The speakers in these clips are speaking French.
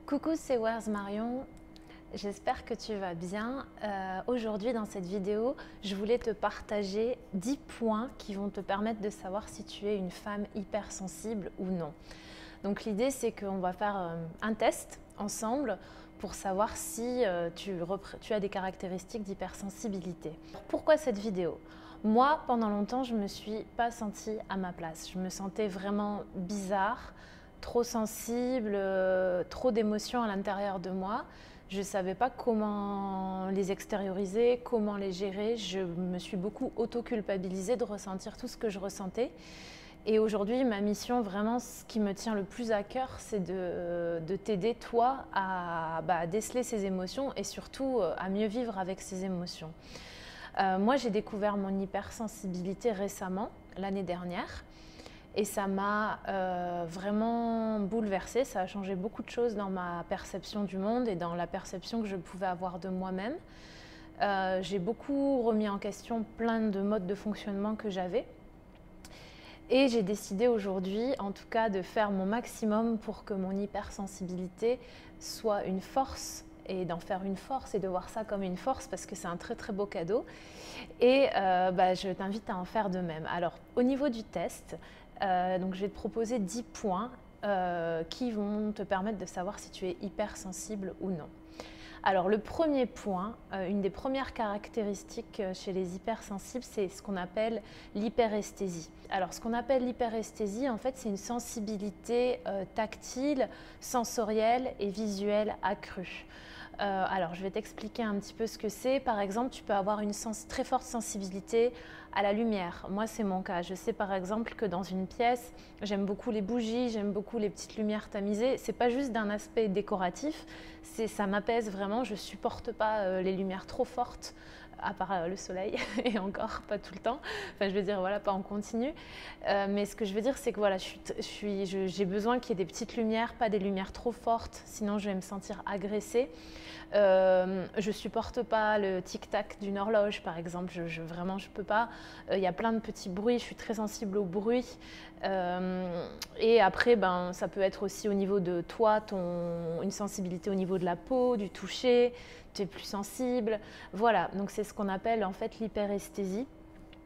Coucou, c'est Where's Marion. J'espère que tu vas bien. Aujourd'hui, dans cette vidéo, je voulais te partager 10 points qui vont te permettre de savoir si tu es une femme hypersensible ou non. Donc l'idée, c'est qu'on va faire un test ensemble pour savoir si tu as des caractéristiques d'hypersensibilité. Pourquoi cette vidéo ? Moi, pendant longtemps, je ne me suis pas sentie à ma place. Je me sentais vraiment bizarre, trop sensible, trop d'émotions à l'intérieur de moi. Je ne savais pas comment les extérioriser, comment les gérer. Je me suis beaucoup auto-culpabilisée de ressentir tout ce que je ressentais. Et aujourd'hui, ma mission, vraiment, ce qui me tient le plus à cœur, c'est de t'aider, toi, à déceler ces émotions et surtout à mieux vivre avec ces émotions. Moi, j'ai découvert mon hypersensibilité récemment, l'année dernière. Et ça m'a vraiment bouleversée, ça a changé beaucoup de choses dans ma perception du monde et dans la perception que je pouvais avoir de moi-même. J'ai beaucoup remis en question plein de modes de fonctionnement que j'avais. Et j'ai décidé aujourd'hui, en tout cas, de faire mon maximum pour que mon hypersensibilité soit une force et d'en faire une force et de voir ça comme une force parce que c'est un très très beau cadeau. Et je t'invite à en faire de même. Alors, au niveau du test, donc je vais te proposer 10 points qui vont te permettre de savoir si tu es hypersensible ou non. Alors le premier point, une des premières caractéristiques chez les hypersensibles, c'est ce qu'on appelle l'hyperesthésie. Alors ce qu'on appelle l'hyperesthésie, en fait, c'est une sensibilité tactile, sensorielle et visuelle accrue. Alors je vais t'expliquer un petit peu ce que c'est. Par exemple, tu peux avoir une très forte sensibilité à la lumière. Moi, c'est mon cas. Je sais par exemple que dans une pièce, j'aime beaucoup les bougies, j'aime beaucoup les petites lumières tamisées. C'est pas juste d'un aspect décoratif, ça m'apaise vraiment. Je supporte pas les lumières trop fortes, à part le soleil, et encore pas tout le temps. Enfin, je veux dire, voilà, pas en continu. Mais ce que je veux dire, c'est que voilà, j'ai besoin qu'il y ais des petites lumières, pas des lumières trop fortes, sinon je vais me sentir agressée. Je supporte pas le tic-tac d'une horloge, par exemple. Vraiment, je peux pas. Il y a plein de petits bruits. Je suis très sensible au bruit. Et après, ça peut être aussi au niveau de toi, une sensibilité au niveau de la peau, du toucher. Tu es plus sensible. Voilà. Donc c'est ce qu'on appelle en fait l'hyperesthésie.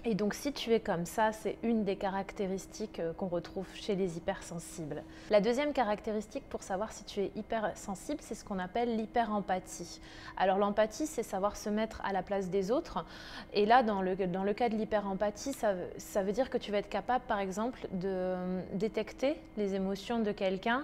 Et donc si tu es comme ça, c'est une des caractéristiques qu'on retrouve chez les hypersensibles. La deuxième caractéristique pour savoir si tu es hypersensible, c'est ce qu'on appelle l'hyperempathie. Alors l'empathie, c'est savoir se mettre à la place des autres. Et là, dans le cas de l'hyperempathie, ça veut dire que tu vas être capable, par exemple, de détecter les émotions de quelqu'un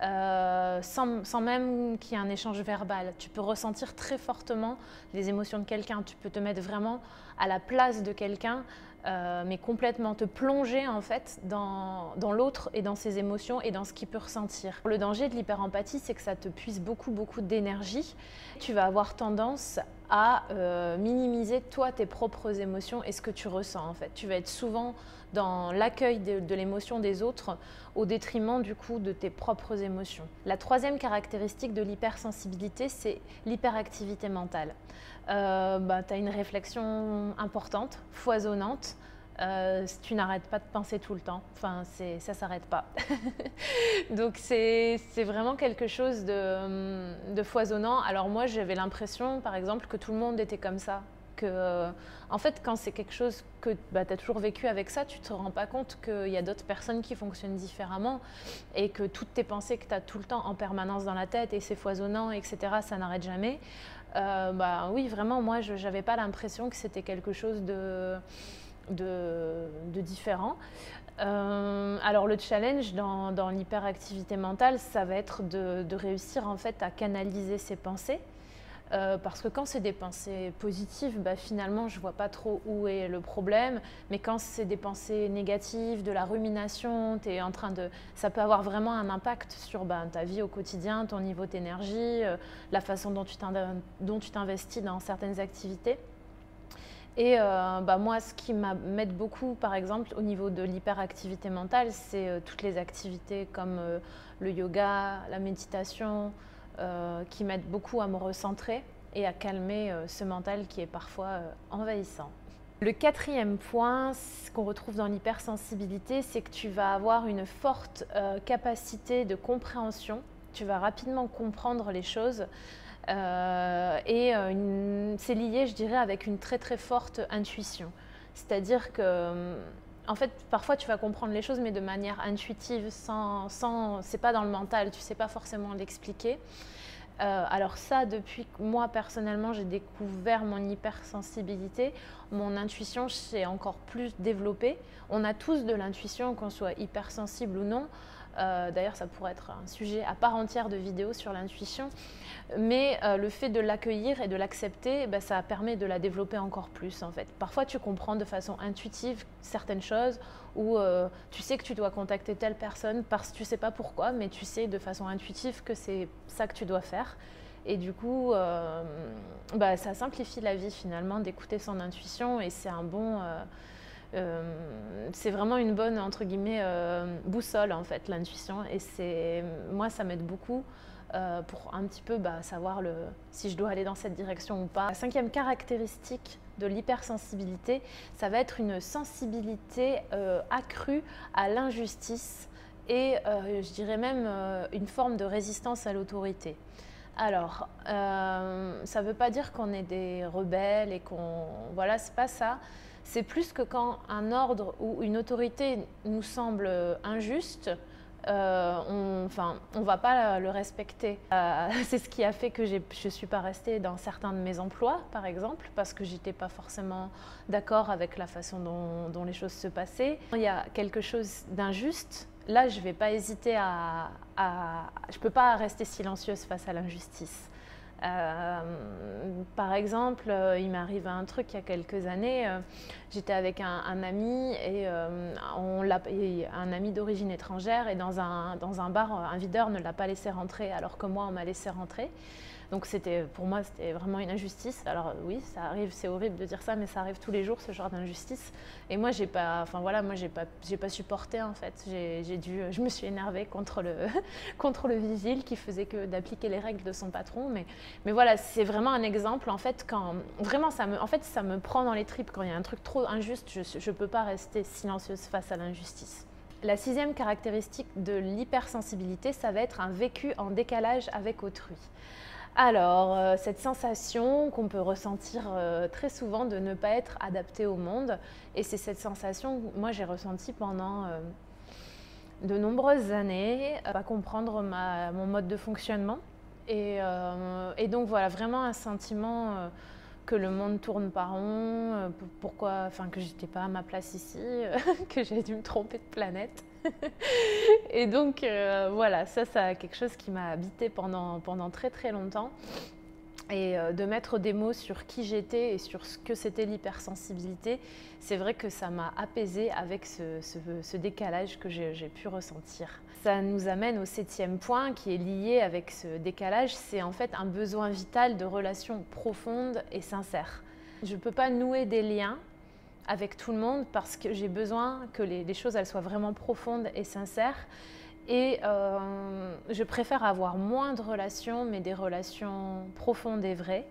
sans même qu'il y ait un échange verbal. Tu peux ressentir très fortement les émotions de quelqu'un. Tu peux te mettre vraiment à la place de quelqu'un, mais complètement te plonger en fait dans l'autre et dans ses émotions et dans ce qu'il peut ressentir. Le danger de l'hyperempathie, c'est que ça te puise beaucoup d'énergie. Tu vas avoir tendance à minimiser toi tes propres émotions et ce que tu ressens en fait. Tu vas être souvent dans l'accueil de l'émotion des autres au détriment du coup de tes propres émotions. La troisième caractéristique de l'hypersensibilité, c'est l'hyperactivité mentale. Tu as une réflexion importante, foisonnante. Tu n'arrêtes pas de penser tout le temps, enfin ça s'arrête pas. Donc c'est vraiment quelque chose de foisonnant. Alors moi j'avais l'impression par exemple que tout le monde était comme ça. En fait quand c'est quelque chose que tu as toujours vécu avec ça, tu te rends pas compte qu'il y a d'autres personnes qui fonctionnent différemment et que toutes tes pensées que tu as tout le temps en permanence dans la tête et c'est foisonnant, etc., ça n'arrête jamais. Oui, vraiment, moi je n'avais pas l'impression que c'était quelque chose de différent. Alors le challenge dans l'hyperactivité mentale, ça va être de réussir en fait à canaliser ses pensées. Parce que quand c'est des pensées positives, finalement je ne vois pas trop où est le problème, mais quand c'est des pensées négatives, de la rumination, ça peut avoir vraiment un impact sur ta vie au quotidien, ton niveau d'énergie, la façon dont tu t'investis dans certaines activités. Et moi, ce qui m'aide beaucoup, par exemple, au niveau de l'hyperactivité mentale, c'est toutes les activités comme le yoga, la méditation, qui m'aident beaucoup à me recentrer et à calmer ce mental qui est parfois envahissant. Le quatrième point, ce qu'on retrouve dans l'hypersensibilité, c'est que tu vas avoir une forte capacité de compréhension Tu vas rapidement comprendre les choses c'est lié, je dirais, avec une très très forte intuition. C'est-à-dire que, en fait, parfois tu vas comprendre les choses, mais de manière intuitive, c'est pas dans le mental, tu sais pas forcément l'expliquer. Alors ça, depuis que moi personnellement j'ai découvert mon hypersensibilité, mon intuition s'est encore plus développée. On a tous de l'intuition, qu'on soit hypersensible ou non. D'ailleurs, ça pourrait être un sujet à part entière de vidéo sur l'intuition. Mais le fait de l'accueillir et de l'accepter, ça permet de la développer encore plus en fait. Parfois, tu comprends de façon intuitive certaines choses ou tu sais que tu dois contacter telle personne parce que tu ne sais pas pourquoi, mais tu sais de façon intuitive que c'est ça que tu dois faire. Et du coup, ça simplifie la vie finalement d'écouter son intuition et c'est un bon... c'est vraiment une bonne, entre guillemets, boussole en fait, l'intuition. Et moi, ça m'aide beaucoup pour un petit peu savoir si je dois aller dans cette direction ou pas. La 5e caractéristique de l'hypersensibilité, ça va être une sensibilité accrue à l'injustice et je dirais même une forme de résistance à l'autorité. Alors, ça ne veut pas dire qu'on est des rebelles et qu'on... Voilà, c'est pas ça. C'est plus que quand un ordre ou une autorité nous semble injuste, on ne va pas le respecter. C'est ce qui a fait que je ne suis pas restée dans certains de mes emplois, par exemple, parce que je n'étais pas forcément d'accord avec la façon dont les choses se passaient. Quand il y a quelque chose d'injuste, là, je ne vais pas hésiter je ne peux pas rester silencieuse face à l'injustice. Par exemple, il m'arrive un truc il y a quelques années, j'étais avec un ami et un ami d'origine étrangère et dans un bar, un videur ne l'a pas laissé rentrer alors que moi on m'a laissé rentrer. Donc pour moi c'était vraiment une injustice. Alors oui, ça arrive, c'est horrible de dire ça, mais ça arrive tous les jours ce genre d'injustice. Et moi j'ai pas supporté en fait. Je me suis énervée contre le vigile qui faisait que d'appliquer les règles de son patron. Mais voilà, c'est vraiment un exemple en fait quand vraiment ça me prend dans les tripes quand il y a un truc trop injuste. Je peux pas rester silencieuse face à l'injustice. La 6e caractéristique de l'hypersensibilité, ça va être un vécu en décalage avec autrui. Alors, cette sensation qu'on peut ressentir très souvent de ne pas être adapté au monde, et c'est cette sensation que moi j'ai ressentie pendant de nombreuses années, pas comprendre mon mode de fonctionnement, et donc voilà, vraiment un sentiment que le monde tourne pas rond, que j'étais pas à ma place ici, que j'ai dû me tromper de planète. Et donc voilà, ça a quelque chose qui m'a habité pendant très très longtemps. Et de mettre des mots sur qui j'étais et sur ce que c'était l'hypersensibilité, c'est vrai que ça m'a apaisée avec ce décalage que j'ai pu ressentir. Ça nous amène au 7e point qui est lié avec ce décalage, c'est en fait un besoin vital de relations profondes et sincères. Je ne peux pas nouer des liens avec tout le monde parce que j'ai besoin que les choses elles soient vraiment profondes et sincères. Et je préfère avoir moins de relations, mais des relations profondes et vraies.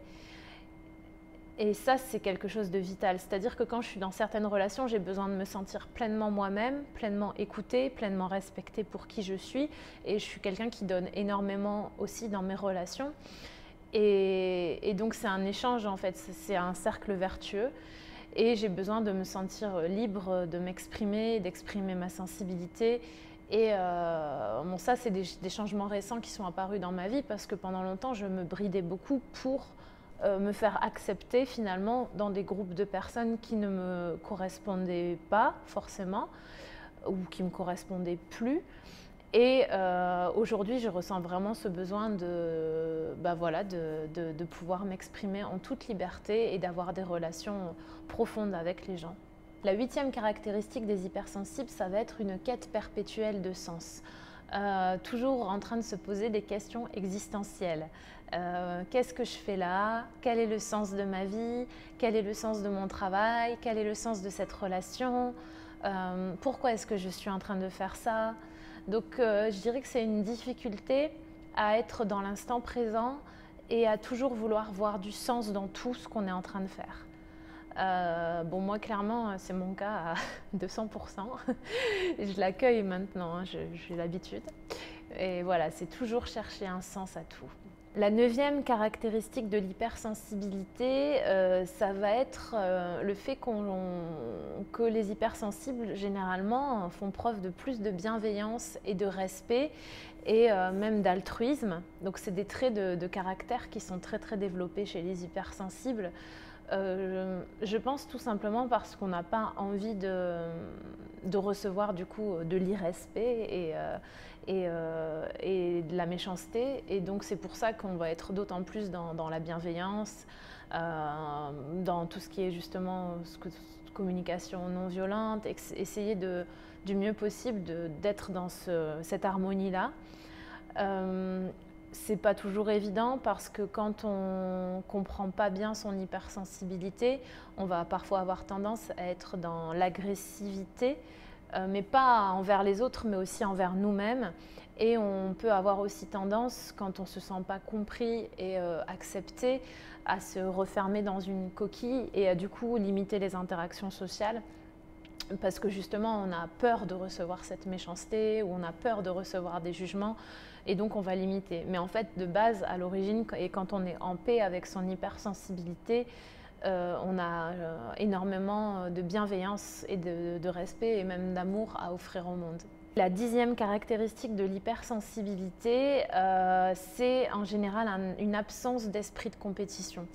Et ça, c'est quelque chose de vital. C'est-à-dire que quand je suis dans certaines relations, j'ai besoin de me sentir pleinement moi-même, pleinement écoutée, pleinement respectée pour qui je suis. Et je suis quelqu'un qui donne énormément aussi dans mes relations. Et donc, c'est un échange, en fait. C'est un cercle vertueux. Et j'ai besoin de me sentir libre de m'exprimer, d'exprimer ma sensibilité. Et ça, c'est des changements récents qui sont apparus dans ma vie parce que pendant longtemps, je me bridais beaucoup pour me faire accepter finalement dans des groupes de personnes qui ne me correspondaient pas forcément ou qui ne me correspondaient plus. Et aujourd'hui, je ressens vraiment ce besoin de pouvoir m'exprimer en toute liberté et d'avoir des relations profondes avec les gens. La 8e caractéristique des hypersensibles, ça va être une quête perpétuelle de sens. Toujours en train de se poser des questions existentielles. Qu'est-ce que je fais là? Quel est le sens de ma vie? Quel est le sens de mon travail? Quel est le sens de cette relation? Pourquoi est-ce que je suis en train de faire ça? Donc je dirais que c'est une difficulté à être dans l'instant présent et à toujours vouloir voir du sens dans tout ce qu'on est en train de faire. Moi clairement c'est mon cas à 200%, je l'accueille maintenant, j'ai l'habitude. Et voilà, c'est toujours chercher un sens à tout. La 9e caractéristique de l'hypersensibilité, ça va être le fait que les hypersensibles, généralement, font preuve de plus de bienveillance et de respect et même d'altruisme. Donc c'est des traits de caractère qui sont très très développés chez les hypersensibles. Je pense tout simplement parce qu'on n'a pas envie de recevoir du coup de l'irrespect et de la méchanceté, et donc c'est pour ça qu'on va être d'autant plus dans la bienveillance, dans tout ce qui est justement communication non violente, essayer du mieux possible d'être dans cette harmonie-là. C'est pas toujours évident parce que quand on comprend pas bien son hypersensibilité, on va parfois avoir tendance à être dans l'agressivité, mais pas envers les autres, mais aussi envers nous-mêmes. Et on peut avoir aussi tendance, quand on se sent pas compris et accepté, à se refermer dans une coquille et à du coup limiter les interactions sociales. Parce que justement, on a peur de recevoir cette méchanceté ou on a peur de recevoir des jugements et donc on va limiter. Mais en fait, de base, à l'origine, et quand on est en paix avec son hypersensibilité, on a énormément de bienveillance et de respect et même d'amour à offrir au monde. La 10e caractéristique de l'hypersensibilité, c'est en général une absence d'esprit de compétition.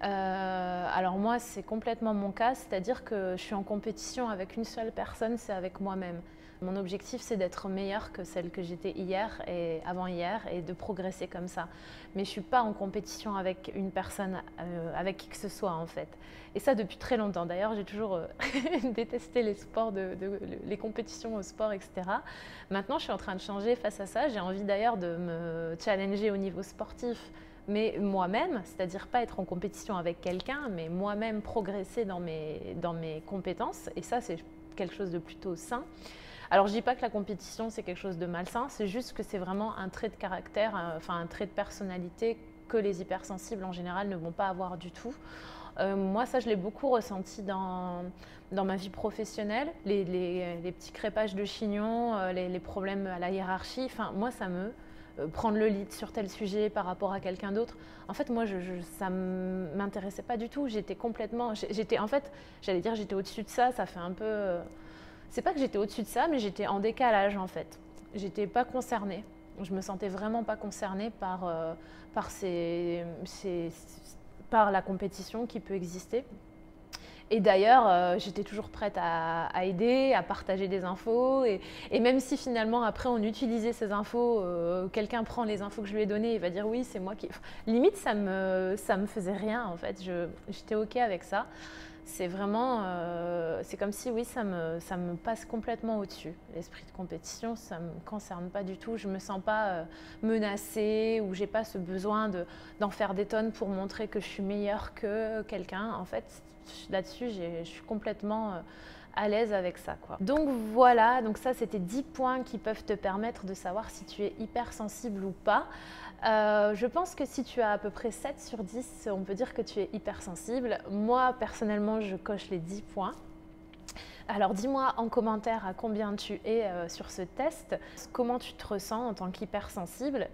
Alors moi, c'est complètement mon cas, c'est-à-dire que je suis en compétition avec une seule personne, c'est avec moi-même. Mon objectif, c'est d'être meilleure que celle que j'étais hier et avant-hier et de progresser comme ça. Mais je ne suis pas en compétition avec une personne, avec qui que ce soit en fait. Et ça depuis très longtemps. D'ailleurs, j'ai toujours détesté les sports, les compétitions au sport, etc. Maintenant, je suis en train de changer face à ça. J'ai envie d'ailleurs de me challenger au niveau sportif, mais moi-même, c'est-à-dire pas être en compétition avec quelqu'un, mais moi-même progresser dans mes compétences. Et ça, c'est quelque chose de plutôt sain. Alors, je ne dis pas que la compétition, c'est quelque chose de malsain, c'est juste que c'est vraiment un trait de caractère, enfin un trait de personnalité que les hypersensibles en général ne vont pas avoir du tout. Moi, ça, je l'ai beaucoup ressenti dans ma vie professionnelle, les petits crépages de chignons, les problèmes à la hiérarchie. Enfin, moi, ça me... prendre le lead sur tel sujet par rapport à quelqu'un d'autre. En fait, moi, ça ne m'intéressait pas du tout. J'étais complètement... en fait, j'allais dire j'étais au-dessus de ça, ça fait un peu... C'est pas que j'étais au-dessus de ça, mais j'étais en décalage, en fait. J'étais pas concernée. Je me sentais vraiment pas concernée par la compétition qui peut exister. Et d'ailleurs, j'étais toujours prête à aider, à partager des infos. Et même si finalement, après, on utilisait ces infos, quelqu'un prend les infos que je lui ai données et va dire oui, c'est moi qui... Limite, ça me faisait rien, en fait. J'étais OK avec ça. C'est vraiment... c'est comme si, oui, ça me passe complètement au-dessus. L'esprit de compétition, ça ne me concerne pas du tout. Je ne me sens pas menacée ou je n'ai pas ce besoin d'en faire des tonnes pour montrer que je suis meilleure que quelqu'un. En fait, là-dessus, je suis complètement à l'aise avec ça, quoi. Donc voilà, donc ça c'était 10 points qui peuvent te permettre de savoir si tu es hypersensible ou pas. Je pense que si tu as à peu près 7 sur 10, on peut dire que tu es hypersensible. Moi, personnellement, je coche les 10 points. Alors dis-moi en commentaire à combien tu es sur ce test, comment tu te ressens en tant qu'hypersensible.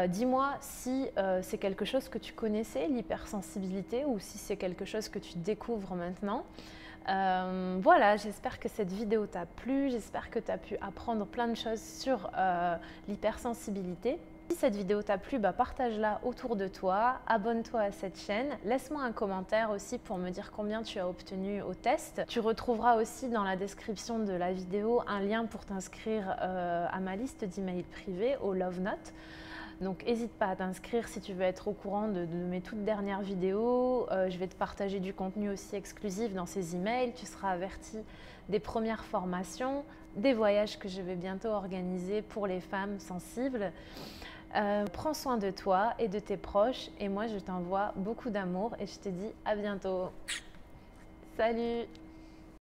Dis-moi si c'est quelque chose que tu connaissais, l'hypersensibilité, ou si c'est quelque chose que tu découvres maintenant. Voilà, j'espère que cette vidéo t'a plu, j'espère que tu as pu apprendre plein de choses sur l'hypersensibilité. Si cette vidéo t'a plu, partage-la autour de toi, abonne-toi à cette chaîne, laisse-moi un commentaire aussi pour me dire combien tu as obtenu au test. Tu retrouveras aussi dans la description de la vidéo un lien pour t'inscrire à ma liste d'emails privés, au Love Note. Donc n'hésite pas à t'inscrire si tu veux être au courant de mes toutes dernières vidéos. Je vais te partager du contenu aussi exclusif dans ces emails. Tu seras averti des premières formations, des voyages que je vais bientôt organiser pour les femmes sensibles. Prends soin de toi et de tes proches, et moi je t'envoie beaucoup d'amour et je te dis à bientôt. Salut!